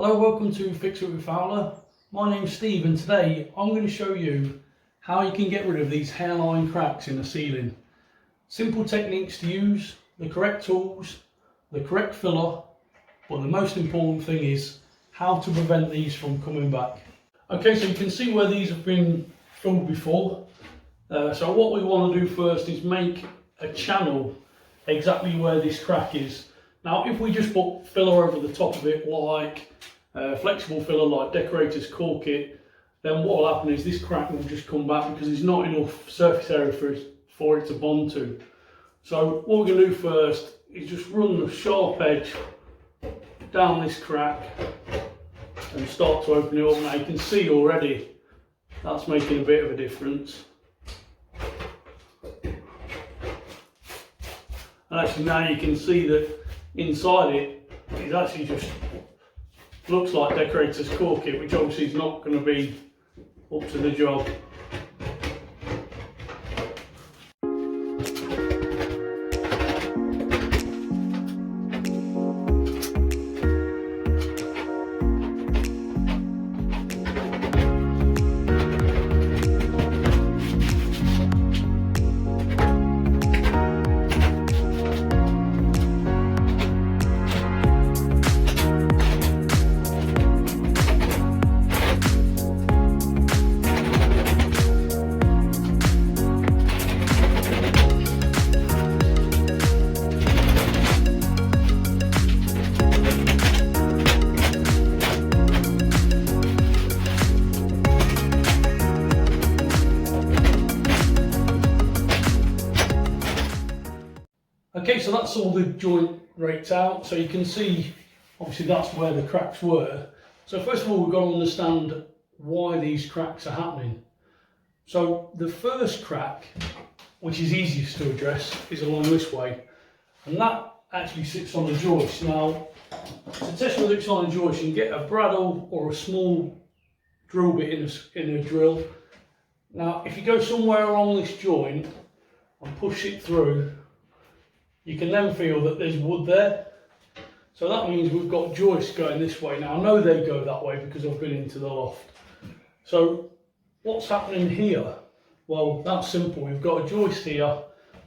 Hello, welcome to Fix It with Fowler. My name's Steve and today I'm going to show you how you can get rid of these hairline cracks in the ceiling. Simple techniques to use, the correct tools, the correct filler, but the most important thing is how to prevent these from coming back. Okay, so you can see where these have been filled before. So what we want to do first is make a channel exactly where this crack is. Now if we just put filler over the top of it like flexible filler like decorators cork it, then what will happen is this crack will just come back because there's not enough surface area for it to bond to. So what we're going to do first is just run the sharp edge down this crack and start to open it up. Now you can see already that's making a bit of a difference. And actually now you can see that inside it actually just looks like decorators cork it, which obviously is not going to be up to the job. Okay, so that's all the joint raked out, so you can see obviously that's where the cracks were. So first of all we've got to understand why these cracks are happening. So the first crack, which is easiest to address, is along this way, and that actually sits on the joist. Now to test whether it's on a joist, you can get a bradawl or a small drill bit in a drill. Now if you go somewhere along this joint and push it through, you can then feel that there's wood there. So that means we've got joists going this way. Now I know they go that way because I've been into the loft. So what's happening here? Well, that's simple. We've got a joist here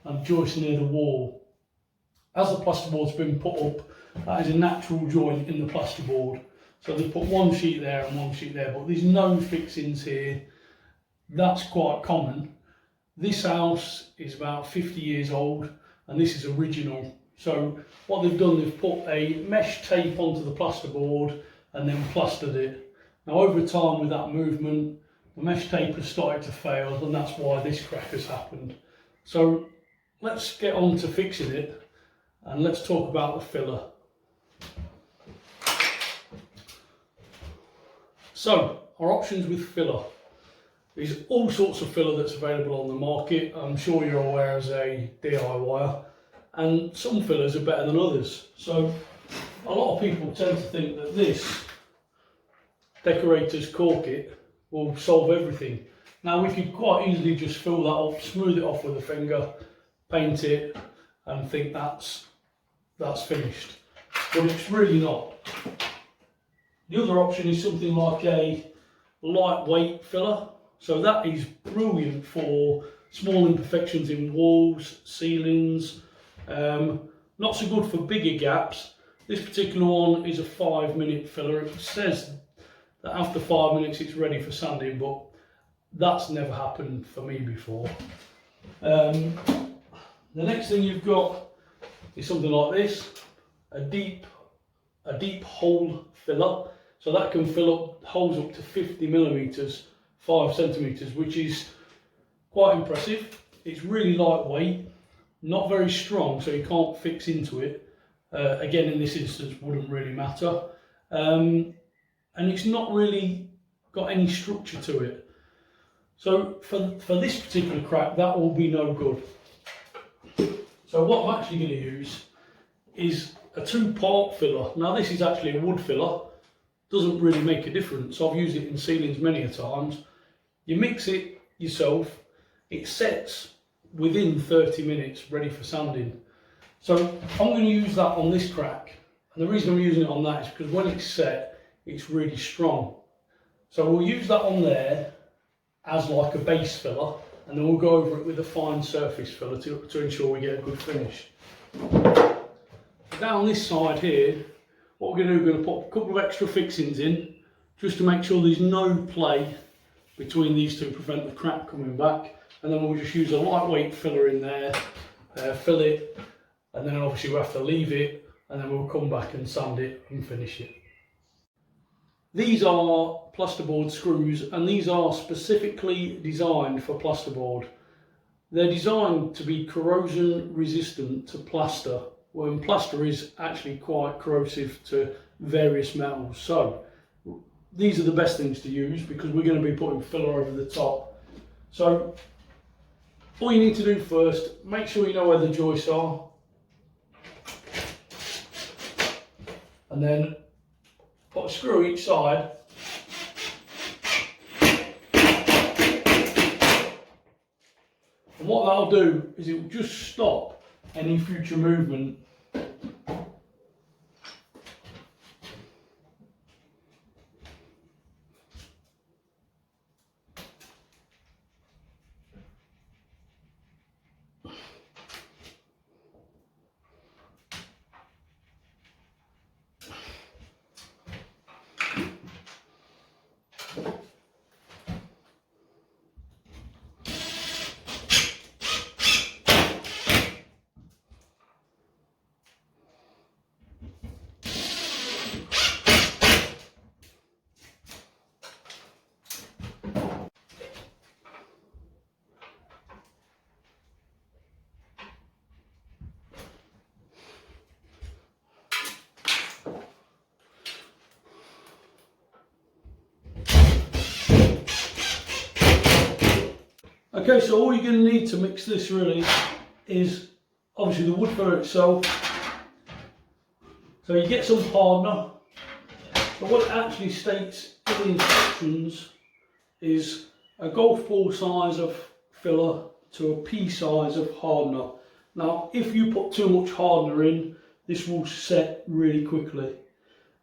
and a joist near the wall. As the plasterboard's been put up, that is a natural joint in the plasterboard. So they put one sheet there and one sheet there, but there's no fixings here. That's quite common. This house is about 50 years old. And this is original. So what they've done, they've put a mesh tape onto the plasterboard and then plastered it. Now over time with that movement, the mesh tape has started to fail, and that's why this crack has happened. So let's get on to fixing it and let's talk about the filler. So our options with filler. There's all sorts of filler that's available on the market. I'm sure you're aware as a DIYer, and some fillers are better than others. So a lot of people tend to think that this decorators cork it will solve everything. Now we could quite easily just fill that up, smooth it off with a finger, paint it and think that's finished, but it's really not. The other option is something like a lightweight filler. So that is brilliant for small imperfections in walls, ceilings, not so good for bigger gaps. This particular one is a 5-minute filler. It says that after 5 minutes it's ready for sanding, but that's never happened for me before. The next thing you've got is something like this, a deep hole filler. So that can fill up holes up to 50 millimeters. 5 centimeters, which is quite impressive. It's really lightweight, not very strong, so you can't fix into it. Again, in this instance, wouldn't really matter. And it's not really got any structure to it. So for this particular crack, that will be no good. So what I'm actually going to use is a 2-part filler. Now this is actually a wood filler. Doesn't really make a difference. I've used it in ceilings many a times. You mix it yourself, it sets within 30 minutes ready for sanding. So I'm going to use that on this crack, and the reason I'm using it on that is because when it's set, it's really strong. So we'll use that on there as like a base filler, and then we'll go over it with a fine surface filler to ensure we get a good finish. Down this side here, what we're going to do, we're going to put a couple of extra fixings in, just to make sure there's no play between these two, prevent the crack coming back. And then we'll just use a lightweight filler in there, fill it, and then obviously we'll have to leave it, and then we'll come back and sand it and finish it. These are plasterboard screws, and these are specifically designed for plasterboard. They're designed to be corrosion resistant to plaster, when plaster is actually quite corrosive to various metals. So these are the best things to use because we're going to be putting filler over the top. So all you need to do first, make sure you know where the joists are, and then put a screw each side. And what that'll do is it will just stop any future movement. Okay, so all you're going to need to mix this really is obviously the wood filler itself. So you get some hardener. So what it actually states in the instructions is a golf ball size of filler to a pea size of hardener. Now if you put too much hardener in, this will set really quickly.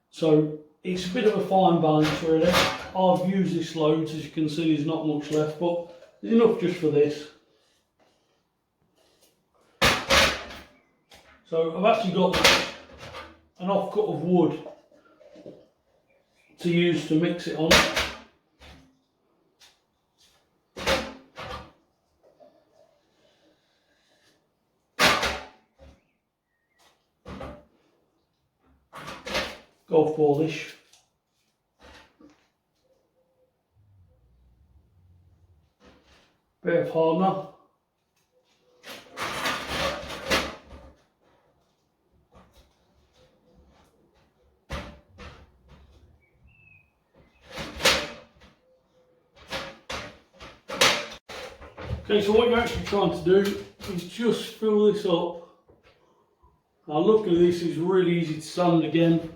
So it's a bit of a fine balance really. I've used this loads, as you can see there's not much left, but there's enough just for this. So I've actually got an offcut of wood to use to mix it on. Golf ballish. Bit of hardener. Okay, so what you're actually trying to do is just fill this up. Now luckily this is really easy to sand again.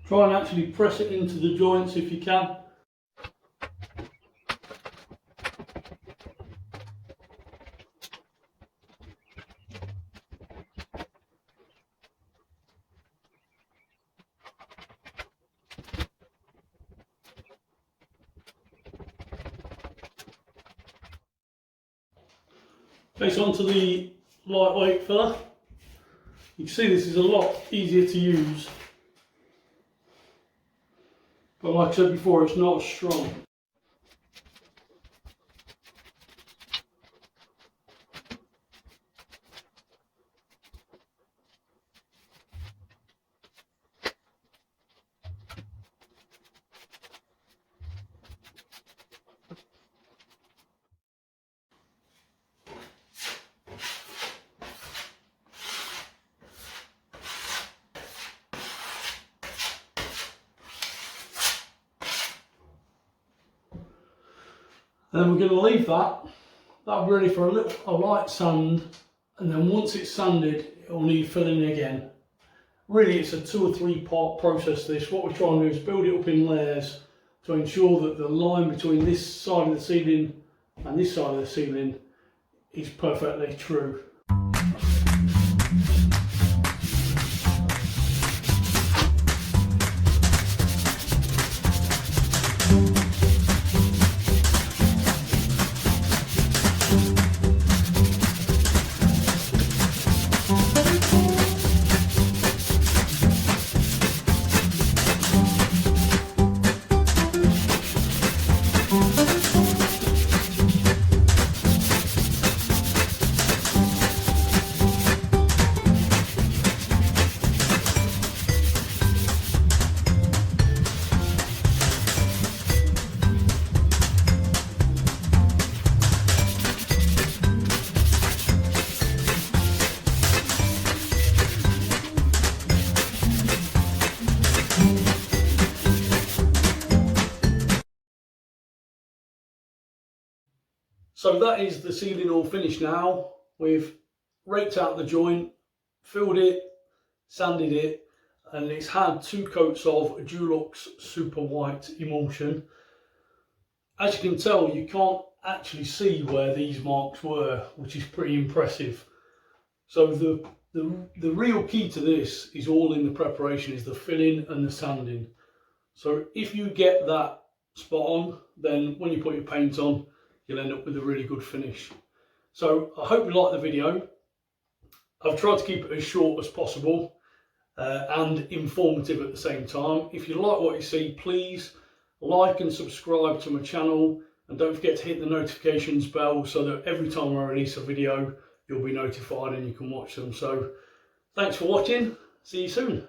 Try and actually press it into the joints if you can. Place onto the lightweight filler. You can see this is a lot easier to use. But like I said before, it's not as strong. And then we're going to leave that. That'll be ready for a light sand, and then once it's sanded, it will need filling again. Really it's a 2 or 3 part process this. What we're trying to do is build it up in layers to ensure that the line between this side of the ceiling and this side of the ceiling is perfectly true. So that is the ceiling all finished now. We've raked out the joint, filled it, sanded it, and it's had 2 coats of Dulux Super White emulsion. As you can tell, you can't actually see where these marks were, which is pretty impressive. So the real key to this is all in the preparation, is the filling and the sanding. So if you get that spot on, then when you put your paint on, you'll end up with a really good finish. So I hope you like the video. I've tried to keep it as short as possible and informative at the same time. If you like what you see, please like and subscribe to my channel, and don't forget to hit the notifications bell so that every time I release a video you'll be notified and you can watch them. So thanks for watching, see you soon.